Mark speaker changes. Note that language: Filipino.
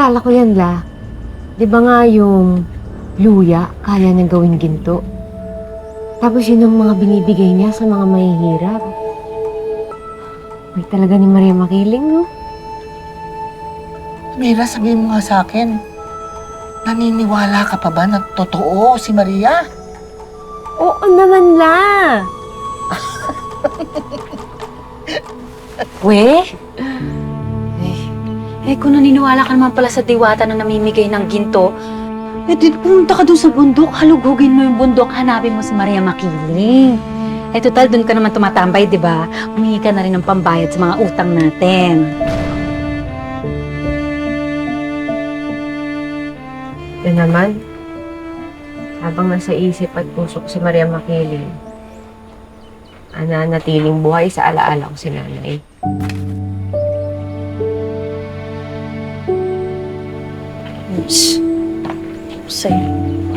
Speaker 1: naalala ko yan, La. Di ba nga yung luya, kaya niyang gawing ginto? Tapos yun ang mga binibigay niya sa mga mahihirap. May talaga ni Maria Makiling, no?
Speaker 2: Mira, sabihin mo nga sa akin, naniniwala ka pa ba na totoo si Maria?
Speaker 1: Oo naman, La.
Speaker 3: We? Kung naniniwala ka naman pala sa diwata na namimigay ng ginto, di pumunta ka dun sa bundok, halugugin mo yung bundok, hanapin mo si Maria Makiling. Total, dun ka naman tumatambay, di ba? Humingi ka na rin ng pambayad sa mga utang natin.
Speaker 1: Yan naman, habang nasa isip at puso ko si Maria Makiling, natiling buhay sa alaala ko si Nanay.
Speaker 3: Sa'yo.